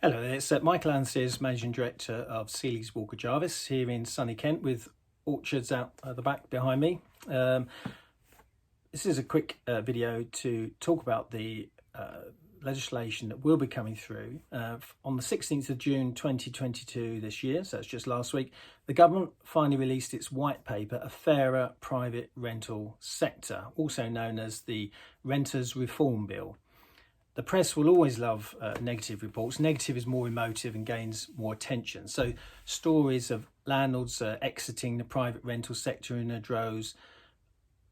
Hello there, it's Michael Ansters, Managing Director of Seeley's Walker Jarvis here in sunny Kent with orchards out at the back behind me. This is a quick video to talk about the legislation that will be coming through. On the 16th of June 2022 this year, so that's just last week, the government finally released its white paper, A Fairer Private Rental Sector, also known as the Renters Reform Bill. The press will always love negative reports. Negative is more emotive and gains more attention. So stories of landlords exiting the private rental sector in their droves,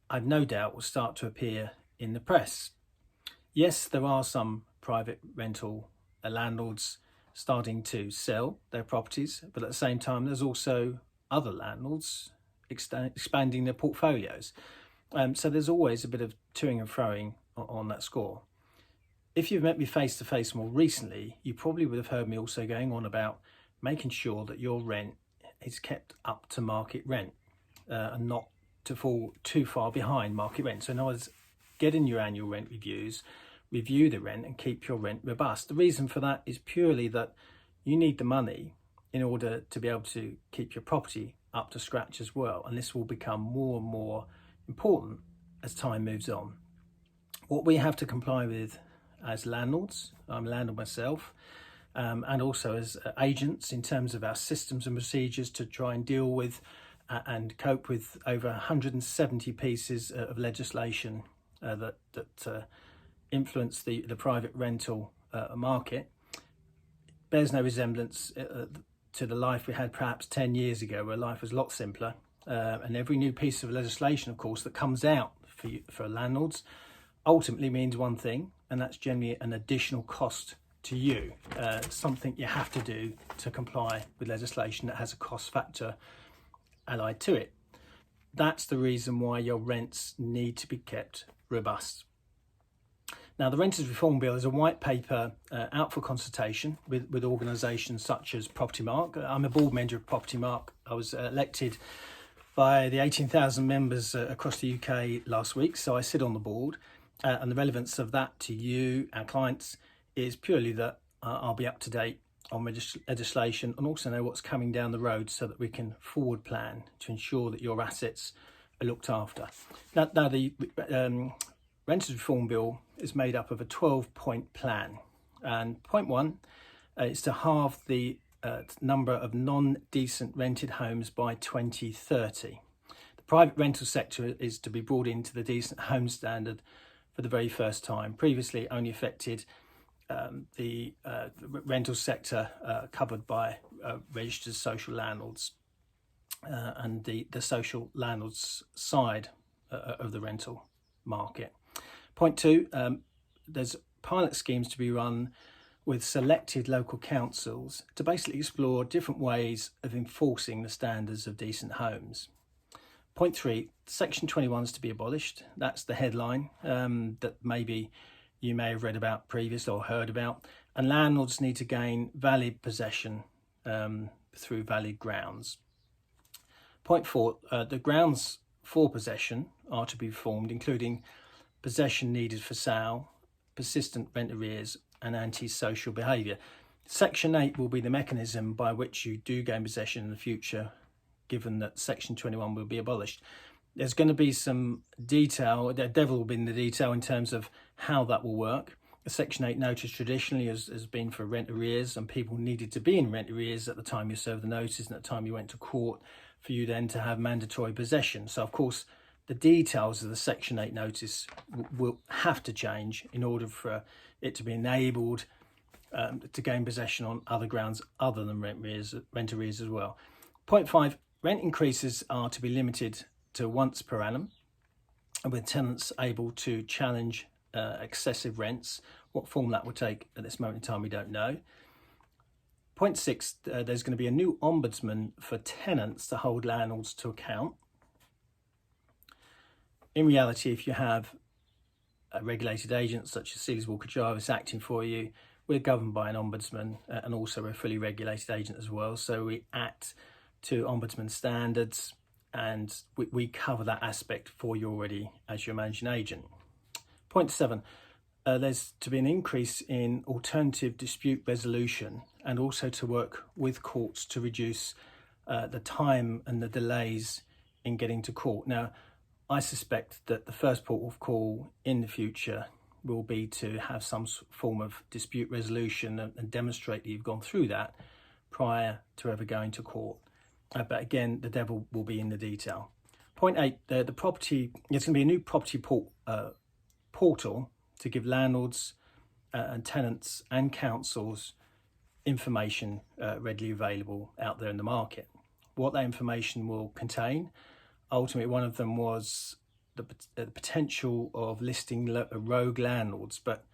I've no doubt will start to appear in the press. Yes, there are some private rental landlords starting to sell their properties, but at the same time, there's also other landlords expanding their portfolios. So there's always a bit of toing and froing on that score. If you've met me face to face more recently, you probably would have heard me also going on about making sure that your rent is kept up to market rent and not to fall too far behind market rent. So in other words, get in your annual rent reviews, review the rent and keep your rent robust. The reason for that is purely that you need the money in order to be able to keep your property up to scratch as well. And this will become more and more important as time moves on. What we have to comply with as landlords, I'm a landlord myself, and also as agents in terms of our systems and procedures to try and deal with and cope with over 170 pieces of legislation that influence the private rental market. Bears no resemblance to the life we had perhaps 10 years ago, where life was a lot simpler. And every new piece of legislation, of course, that comes out for landlords ultimately means one thing, and that's generally an additional cost to you, something you have to do to comply with legislation that has a cost factor allied to it. That's the reason why your rents need to be kept robust. Now, the Renters Reform Bill is a white paper out for consultation with organisations such as Property Mark. I'm a board member of Property Mark. I was elected by the 18,000 members across the UK last week, so I sit on the board. And the relevance of that to you, our clients, is purely that I'll be up to date on legislation and also know what's coming down the road so that we can forward plan to ensure that your assets are looked after. Now the Renters Reform Bill is made up of a 12-point plan. And point one is to halve the number of non-decent rented homes by 2030. The private rental sector is to be brought into the Decent Home Standard for the very first time. Previously only affected the rental sector covered by registered social landlords and the social landlords side of the rental market. Point two, there's pilot schemes to be run with selected local councils to basically explore different ways of enforcing the standards of decent homes. Point three, Section 21 is to be abolished. That's the headline that maybe you may have read about previously or heard about. And landlords need to gain valid possession through valid grounds. Point four, the grounds for possession are to be reformed, including possession needed for sale, persistent rent arrears, and antisocial behaviour. Section 8 will be the mechanism by which you do gain possession in the future, given that Section 21 will be abolished. There's going to be some detail, the devil will be in the detail in terms of how that will work. The Section 8 notice traditionally has been for rent arrears, and people needed to be in rent arrears at the time you served the notice and at the time you went to court for you then to have mandatory possession. So of course the details of the Section 8 notice will have to change in order for it to be enabled to gain possession on other grounds other than rent arrears as well. Point five, rent increases are to be limited to once per annum, with tenants able to challenge excessive rents. What form that will take at this moment in time, we don't know. Point six, there's going to be a new ombudsman for tenants to hold landlords to account. In reality, if you have a regulated agent such as Seeley's Walker Jarvis acting for you, we're governed by an ombudsman and also a fully regulated agent as well. So we act to ombudsman standards and we cover that aspect for you already as your managing agent. Point seven, there's to be an increase in alternative dispute resolution, and also to work with courts to reduce the time and the delays in getting to court. Now, I suspect that the first port of call in the future will be to have some form of dispute resolution and demonstrate that you've gone through that prior to ever going to court. But again, the devil will be in the detail. Point 8, there's going to be a new property portal to give landlords and tenants and councils information readily available out there in the market. What that information will contain, ultimately one of them was the potential of listing rogue landlords, but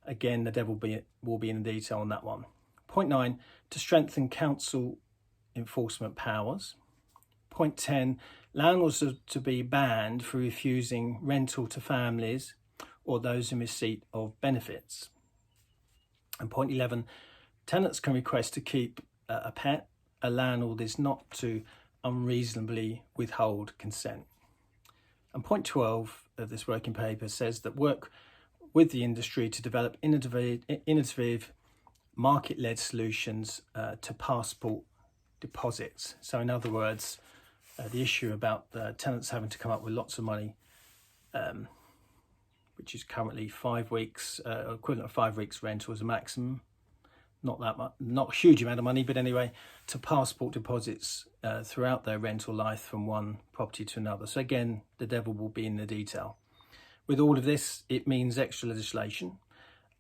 again, the devil will be in the detail on that one. Point 9, to strengthen council enforcement powers. Point 10, landlords are to be banned for refusing rental to families or those in receipt of benefits. And point 11, tenants can request to keep a pet. A landlord is not to unreasonably withhold consent. And point 12 of this working paper says that work with the industry to develop innovative market-led solutions to passport deposits. So in other words, the issue about tenants having to come up with lots of money, which is currently 5 weeks, equivalent of 5 weeks rental as a maximum. Not that much, not a huge amount of money, but anyway, to passport deposits throughout their rental life from one property to another. So again, the devil will be in the detail. With all of this, it means extra legislation.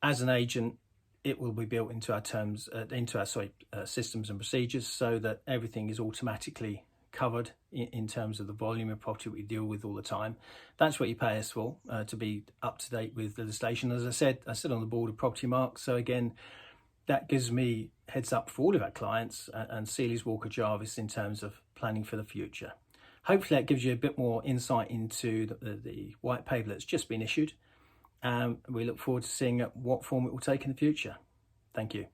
As an agent, it will be built into our systems and procedures, so that everything is automatically covered in terms of the volume of property we deal with all the time. That's what you pay us for, to be up to date with legislation. As I sit on the board of Property Mark, so again, that gives me heads up for all of our clients and Sealy's Walker Jarvis in terms of planning for the future. Hopefully that gives you a bit more insight into the white paper that's just been issued. We look forward to seeing what form it will take in the future. Thank you.